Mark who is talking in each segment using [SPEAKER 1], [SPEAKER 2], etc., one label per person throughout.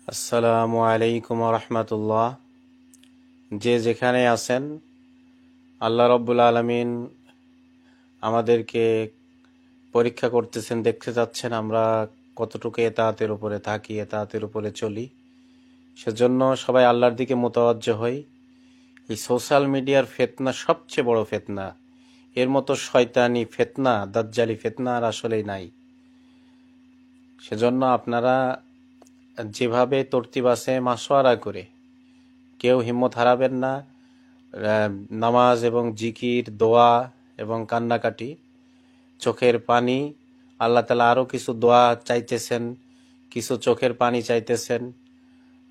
[SPEAKER 1] আসসালামু আলাইকুম রহমতুল্লাহ। যে যেখানে আছেন, আল্লাহ রব্বুল আলমিন আমাদেরকে পরীক্ষা করতেছেন, দেখতে যাচ্ছেন আমরা কতটুকু এতাআতের উপরে থাকি, এতাআতের উপরে চলি। সেজন্য সবাই আল্লাহর দিকে মোতাওয়াজ্জ হই। এই সোশ্যাল মিডিয়ার ফিতনা সবচেয়ে বড় ফিতনা। এর মতো শয়তানি ফিতনা, দাজ্জালি ফিতনা আর আসলেই নাই। সেজন্য আপনারা যেভাবে তরতিব আছে মাশওয়ারা করে, কেউ হিম্মত হারাবেন না। নামাজ এবং জিকির, দোয়া এবং কান্নাকাটি, চোখের পানি, আল্লাহ তাআলা আরও কিছু দোয়া চাইতেছেন, কিছু চোখের পানি চাইতেছেন,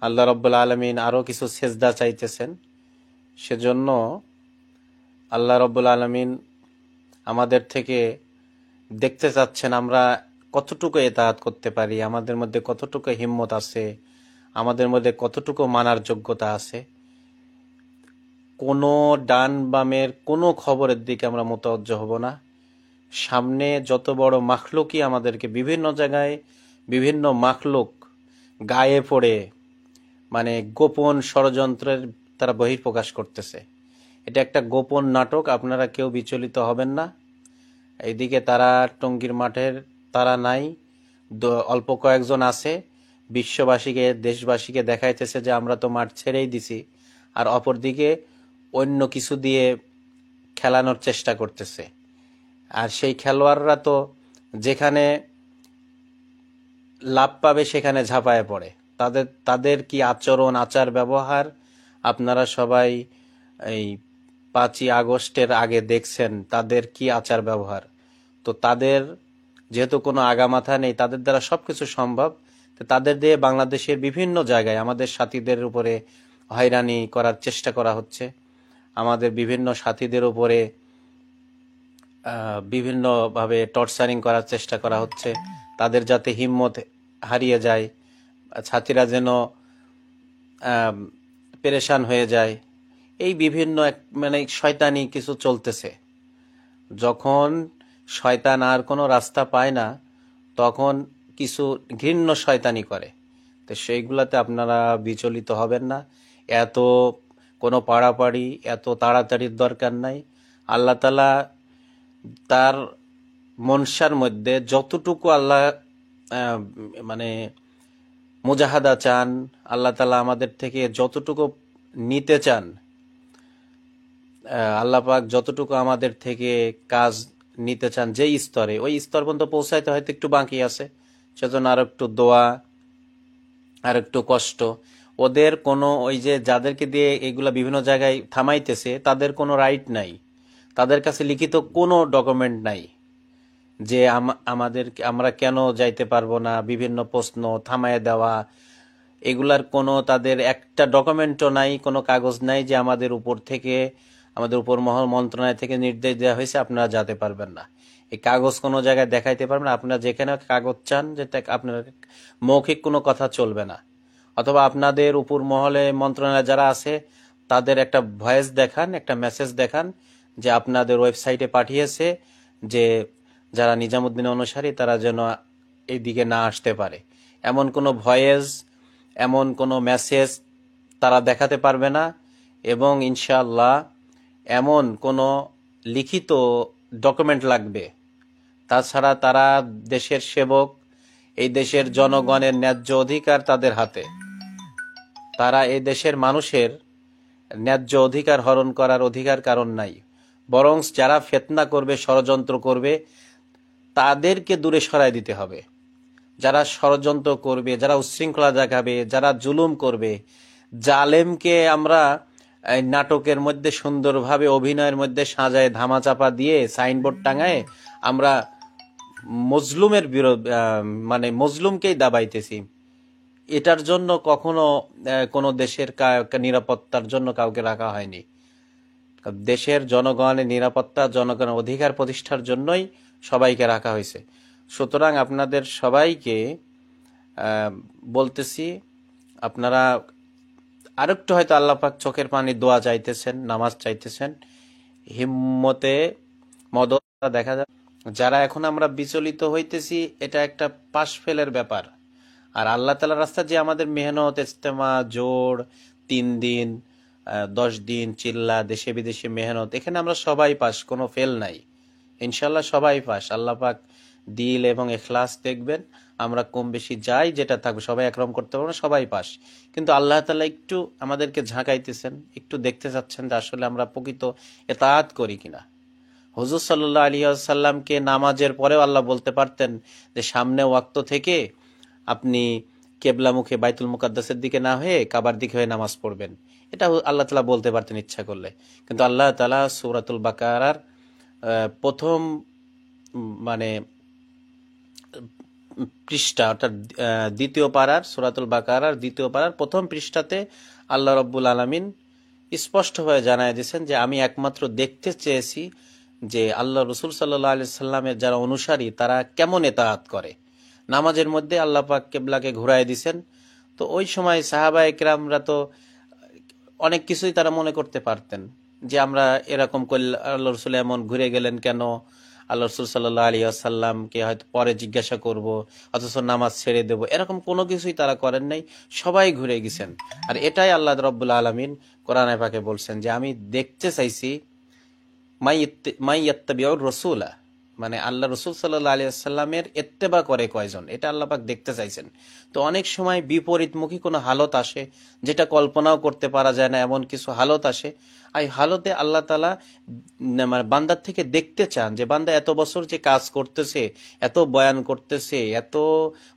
[SPEAKER 1] আল্লাহ রব্বুল আলমিন আরও কিছু সেজদা চাইতেছেন। সেজন্য আল্লাহ রব্বুল আলমিন আমাদের থেকে দেখতে চাচ্ছেন আমরা কতটুকু এতাআত করতে পারি, আমাদের মধ্যে কতটুকু হিম্মত আছে, আমাদের মধ্যে কতটুকু মানার যোগ্যতা আছে। কোনো ডান বামের কোনো খবরের দিকে আমরা মোতাবজ্জ হব না। সামনে যত বড় মাখলুকই আমাদেরকে বিভিন্ন জায়গায়, বিভিন্ন মাখলুক গায়ে পড়ে মানে গোপন ষড়যন্ত্রের তারা বহিঃপ্রকাশ করতেছে। এটা একটা গোপন নাটক, আপনারা কেউ বিচলিত হবেন না। এইদিকে তারা টঙ্গীর মাঠের তারা নাই, অল্প কয়েকজন আছে, বিশ্ববাসীকে দেশবাসীকে দেখাইতেছে যে আমরা তো মাঠ ছেড়েই দিছি, আর অপরদিকে অন্য কিছু দিয়ে খেলানোর চেষ্টা করতেছে। আর সেই খেলোয়াড়রা তো যেখানে লাভ পাবে সেখানে ঝাঁপায় পড়ে। তাদের কি আচরণ, আচার ব্যবহার আপনারা সবাই এই 5ই আগস্টের আগে দেখছেন, তাদের কি আচার ব্যবহার। তো তাদের যেহেতু কোনো আগামাথা নেই, তাদের দ্বারা সবকিছু সম্ভব। তো তাদের দিয়ে বাংলাদেশের বিভিন্ন জায়গায় আমাদের সাথীদের উপরে হয়রানি করার চেষ্টা করা হচ্ছে, আমাদের বিভিন্ন সাথীদের উপরে বিভিন্নভাবে টর্চারিং করার চেষ্টা করা হচ্ছে, তাদের যাতে হিম্মত হারিয়ে যায়, ছাত্রীরা যেন পেরেশান হয়ে যায়। এই বিভিন্ন মানে শয়তানি কিছু চলতেছে। যখন শয়তান আর কোনো রাস্তা পায় না, তখন কিছু ঘৃণ্য শয়তানি করে। তো সেইগুলাতে আপনারা বিচলিত হবেন না। এত কোনো পাড়াপাড়ি, এত তাড়াতাড়ির দরকার নাই। আল্লাহ তাআলা তার মনসার মধ্যে যতটুকু আল্লাহ মানে মুজাহাদা চান, আল্লাহ তাআলা আমাদের থেকে যতটুকু নিতে চান, আল্লাহ পাক যতটুকু আমাদের থেকে কাজ নিতে চান, যেই স্তরে, ওই স্তর পর্যন্ত পৌঁছাইতে হয়তো একটু বাকি আছে। সেজন্য আর একটু দোয়া, আর একটু কষ্ট। ওদের কোনো ওই যে যাদেরকে দিয়ে এগুলা বিভিন্ন জায়গায় থামাইতেছে, তাদের কোনো রাইট নাই, তাদের কাছে লিখিত কোনো ডকুমেন্ট নাই যে আমরা কেন যাইতে পারবো না। বিভিন্ন প্রশ্ন থামায় দেওয়া, এগুলার কোনো তাদের একটা ডকুমেন্টও নাই, কোনো কাগজ নাই যে আমাদের উপর থেকে, আমাদের উপর মহল মন্ত্রণালয় থেকে নির্দেশ দেওয়া হয়েছে আপনারা যেতে পারবেন না। এই কাগজ কোনো জায়গায় দেখাইতে পারবেন না। আপনারা যেখানে কাগজ চান, যেটা আপনার মৌখিক কোনো কথা চলবে না। অথবা আপনাদের উপর মহলে মন্ত্রণালয় যারা আছে তাদের একটা ভয়েস দেখান, একটা মেসেজ দেখান যে আপনাদের ওয়েবসাইটে পাঠিয়েছে যে যারা নিজামুদ্দিন অনুসারী তারা যেন এইদিকে না আসতে পারে। এমন কোনো ভয়েস, এমন কোনো মেসেজ তারা দেখাতে পারবে না। এবং ইনশাআল্লাহ এমন কোনো লিখিত ডকুমেন্ট লাগবে। তাছাড়া তারা দেশের সেবক, এই দেশের জনগণের ন্যায্য অধিকার তাদের হাতে। তারা এই দেশের মানুষের ন্যায্য অধিকার হরণ করার অধিকার কারণ নাই। বরং যারা ফিতনা করবে, ষড়যন্ত্র করবে, তাদেরকে দূরে সরায় দিতে হবে। যারা ষড়যন্ত্র করবে, যারা উচ্ছৃঙ্খলা দেখাবে, যারা জুলুম করবে, জালেমকে আমরা এই নাটকের মধ্যে সুন্দরভাবে অভিনয়ের মধ্যে সাজায় ধামাচাপা দিয়ে সাইনবোর্ড টাঙায় আমরা মজলুমের মানে মজলুমকেই দাবাইতেছি। এটার জন্য কখনো কোনো দেশের নিরাপত্তার জন্য কাউকে রাখা হয়নি। দেশের জনগণের নিরাপত্তা, জনগণের অধিকার প্রতিষ্ঠার জন্যই সবাইকে রাখা হয়েছে। সুতরাং আপনাদের সবাইকে বলতেছি, আপনারা আরেকটু হয়তো আল্লাহ পাক চোখের পানি দোয়া চাইতেছেন, নামাজ চাইতেছেন, হিম্মতে মদত দেখা যায়। যারা এখন আমরা বিচলিত হইতেছি, এটা একটা পাশ ফেলের ব্যাপার। আর আল্লাহ তাআলার রাস্তা যে আমাদের মেহনত, ইস্তেমা, জোর, 3 দিন, 10 দিন, চিল্লা, দেশে বিদেশে মেহনত, এখানে আমরা সবাই পাস, কোনো ফেল নাই ইনশাল্লাহ, সবাই পাস। আল্লাহ পাক দিল এবং এখলাস দেখবেন, আমরা কম বেশি যাই যেটা থাকবে সবাই একরকম করতে পারবো না, সবাই পাস। কিন্তু আল্লাহ তাআলা একটু আমাদেরকে ঝাঁকাইতেছেন, একটু দেখতে চাচ্ছেন যে আসলে আমরা প্রকৃত এতাআত করি কিনা। হুজুর সাল্লাল্লাহু আলাইহি ওয়াসাল্লামকে নামাজের পরেও আল্লাহ বলতে পারতেন যে সামনে ওয়াক্ত থেকে আপনি কেবলামুখে বাইতুল মুকাদ্দাসের দিকে না হয়ে কাবার দিকে হয়ে নামাজ পড়বেন, এটা আল্লাহ তাআলা বলতে পারতেন ইচ্ছা করলে। কিন্তু আল্লাহ তাআলা সূরাতুল বাকারার প্রথম মানে পৃষ্ঠা, অর্থাৎ দ্বিতীয় পারার, সূরাতুল বাকারার দ্বিতীয় পারার প্রথম পৃষ্ঠাতে আল্লাহ রাব্বুল আলামিন স্পষ্টভাবে জানায় দিয়েছেন যে আমি একমাত্র দেখতে চেয়েছি যে আল্লাহ রসুল সাল্লাল্লাহু আলাইহি সাল্লামের যারা অনুসারী তারা কেমন এতাআত করে। নামাজের মধ্যে আল্লাহ পাক কিবলাকে ঘুরায় দিয়েছেন। তো ওই সময় সাহাবায়ে কেরামরা তো অনেক কিছুই তারা মনে করতে পারতেন যে আমরা এরকম করলে আল্লাহ রসুল এমন ঘুরে গেলেন কেন, আল্লাহ রসুল সাল্লাল্লাহু আলাইহি ওয়াসাল্লামকে হয়তো পরে জিজ্ঞাসা করব, অথচ নামাজ ছেড়ে দেব, এরকম কোনো কিছুই তারা করেন নাই, সবাই ঘুরে গেছেন। আর এটাই আল্লাহ রাব্বুল আলামিন কোরআনে পাকে বলছেন যে আমি দেখতে চাইছি মাই ইয়াত্তাবিউর রাসূলা, মানে আল্লাহ রসুল সাল্লাল্লাহু আলাইহি ওয়াসাল্লামের ইত্তেবা করে কয়জন, এটা আল্লাহ পাক দেখতে চাইছেন। তো অনেক সময় বিপরীতমুখী কোনো হালত আসে যেটা কল্পনাও করতে পারা যায় না, এমন কিছু হালত আসে। এই হালতে আল্লাহ তাআলা মানে বান্দার থেকে দেখতে চান যে বান্দা এত বছর যে কাজ করতেছে, এত বয়ান করতেছে, এত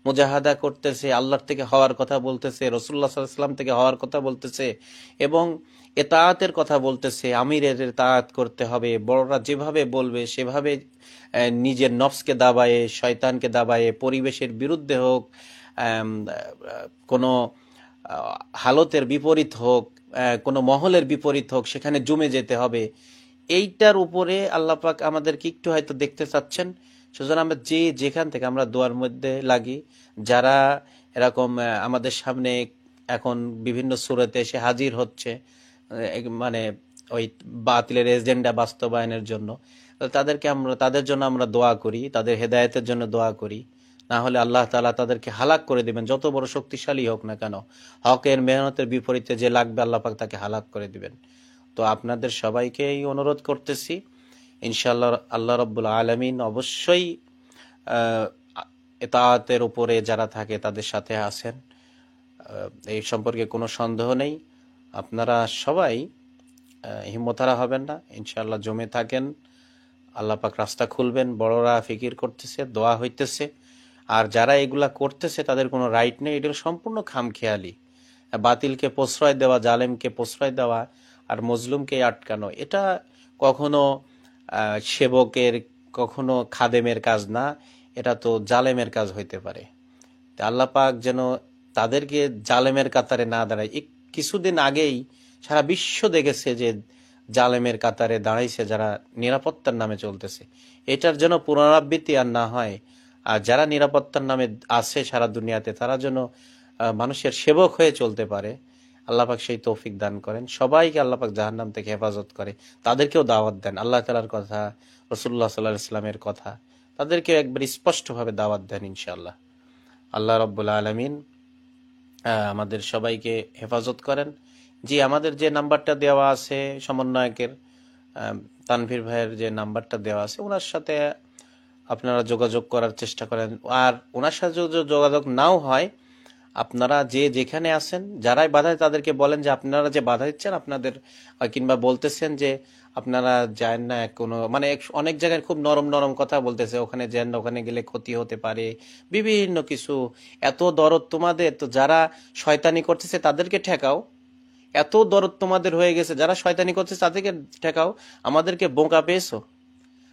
[SPEAKER 1] মুজাহাদা করতেছে, আল্লাহর থেকে হওয়ার কথা বলতেছে, রাসূলুল্লাহ সাল্লাল্লাহু আলাইহি ওয়াসাল্লাম থেকে হওয়ার কথা বলতেছে, এবং এতাআতের কথা বলতেছে, আমিরের এতাআত করতে হবে, বড়রা যেভাবে বলবে সেভাবে নিজের নফসকে দাবায়ে, শয়তানকে দাবায়ে, পরিবেশের বিরুদ্ধে হোক, কোনো হালতের বিপরীত হোক, কোনো মহলের বিপরীত হোক, সেখানে জমে যেতে হবে। এইটার উপরে আল্লাহ পাক আমাদেরকে একটু হয়তো দেখতে চাচ্ছেন। সেজন্য আমরা যে যেখান থেকে আমরা দোয়ার মধ্যে লাগি, যারা এরকম আমাদের সামনে এখন বিভিন্ন সুরতে এসে হাজির হচ্ছে মানে ওই বাতিলের এজেন্ডা বাস্তবায়নের জন্য, তাদের জন্য আমরা দোয়া করি, তাদের হেদায়েতের জন্য দোয়া করি। না হলে আল্লাহ তাআলা তাদেরকে হালাক করে দিবেন, যত বড় শক্তিশালী হোক না কেন, হকের মেহনতের বিপরীতে যে লাগবে আল্লাহ পাক তাকে হালাক করে দিবেন। তো আপনাদের সবাইকেই অনুরোধ করতেছি, ইনশাআল্লাহ আল্লাহ রাব্বুল আলামিন অবশ্যই এতাআতের উপরে যারা থাকে তাদের সাথে আছেন, এই সম্পর্কে কোনো সন্দেহ নেই। আপনারা সবাই হিম্মত হারা হবেন না, ইনশাআল্লাহ জমে থাকেন, আল্লাহ পাক রাস্তা খুলবেন। বড়রা ফিকির করতেছে, দোয়া হইতেছে, আর যারা এগুলা করতেছে তাদের কোনো রাইট নেই, এটা সম্পূর্ণ খামখেয়ালি। বাতিলকে প্রশ্রয় দেওয়া, জালেমকে প্রশ্রয় দেওয়া আর মজলুমকে আটকানো, এটা কখনো সেবকের, কখনো খাদেমের কাজ না, এটা তো জালেমের কাজ হইতে পারে। আল্লাহ পাক যেন তাদেরকে জালেমের কাতারে না দাঁড়ায়। কিছুদিন আগেই সারা বিশ্ব দেখেছে যে জালেমের কাতারে দাঁড়াইছে যারা নিরাপত্তার নামে চলতেছে, এটার যেন পুনরাবৃত্তি আর না হয়। আর যারা নিরাপত্তার নামে আছে সারা দুনিয়াতে, তারা যেন মানুষের সেবক হয়ে চলতে পারে। আল্লাহ পাক সেই তৌফিক দান করেন। সবাইকে আল্লাহ পাক জাহান্নাম থেকে হেফাজত করে, তাদেরকেও দাওয়াত দেন আল্লাহ তাআলার কথা, রাসূলুল্লাহ সাল্লাল্লাহু আলাইহি ওয়াসাল্লামের কথা, তাদেরকে একবার স্পষ্টভাবে দাওয়াত দেন ইনশাআল্লাহ। আল্লাহ রাব্বুল আলামিন আমাদের সবাইকে হেফাজত করেন। জি, আমাদের যে নাম্বারটা দেওয়া আছে সমন্বয়কের তানভীর ভাইয়ের যে নাম্বারটা দেওয়া আছে, ওনার সাথে আপনারা যোগাযোগ করার চেষ্টা করেন। আর ওনার সাথে যদি যোগাযোগ নাও হয়, আপনারা যে যেখানে আছেন, যারাই বাধা, তাদেরকে বলেন যে আপনারা যে বাধা দিচ্ছেন আপনাদের, কিংবা বলতেছেন যে আপনারা যান না কোনো, মানে অনেক জায়গায় খুব নরম নরম কথা বলতেছে, ওখানে যান না, ওখানে গেলে ক্ষতি হতে পারে, বিভিন্ন কিছু। এত দরদ তোমাদের, তো যারা শয়তানি করতেছে তাদেরকে ঠেকাও। এত দরদ তোমাদের হয়ে গেছে, যারা শয়তানি করতেছে তাদেরকে ঠেকাও। আমাদেরকে বোকা পেয়েছো,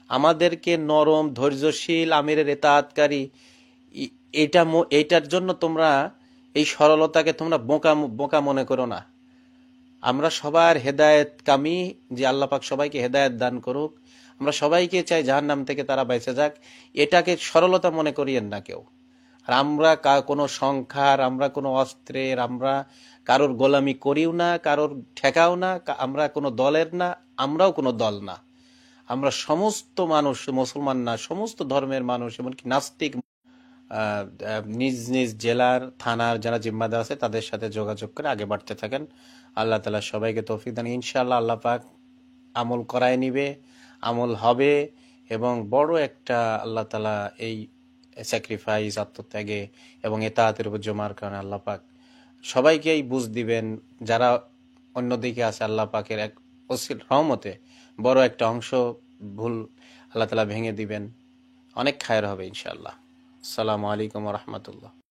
[SPEAKER 1] আমাদেরকে নরম ধৈর্যশীল আমিরের এতাআতকারী, এইটার জন্য তোমরা এই সরলতাকে তোমরা বোকা বোকা মনে করো না। আমরা সবার হেদায়েত কামী, যে আল্লাহ পাক সবাইকে হেদায়েত দান করুক। আমরা সবাইকে চাই জাহান্নাম থেকে তারা বেঁচে যাক, এটাকে সরলতা মনে করিয়েন না কেউ। আর আমরা কোনো সংখ্যার, আমরা কোনো অস্ত্রের, আমরা কারোর গোলামি করিও না, কারোর ঠেকাও না, আমরা কোনো দলের না, আমরাও কোনো দল না। আমরা সমস্ত মানুষ, মুসলমান না, সমস্ত ধর্মের মানুষ, এমনকি নাস্তিক নিজ নিজ জেলার থানার যারা জিম্মাদার আছে তাদের সাথে যোগাযোগ করে আগে বাড়তে থাকেন। আল্লাহ তাআলা সবাইকে তৌফিক দান। ইনশাআল্লাহ আল্লাহ পাক আমল করায় নিবে, আমল হবে, এবং বড় একটা আল্লাহ তাআলা এই স্যাক্রিফাইস, আত্মত্যাগে এবং এতাআতের উপর জমার কারণে আল্লাহ পাক সবাইকেই বুঝ দিবেন। যারা অন্যদিকে আছে আল্লাহ পাকের এক অসীম রহমতে বড় একটা অংশ ভুল আল্লাহ তাআলা ভেঙে দিবেন। অনেক খায়ের হবে ইনশাআল্লাহ। আসসালামু আলাইকুম ওয়া রাহমাতুল্লাহ।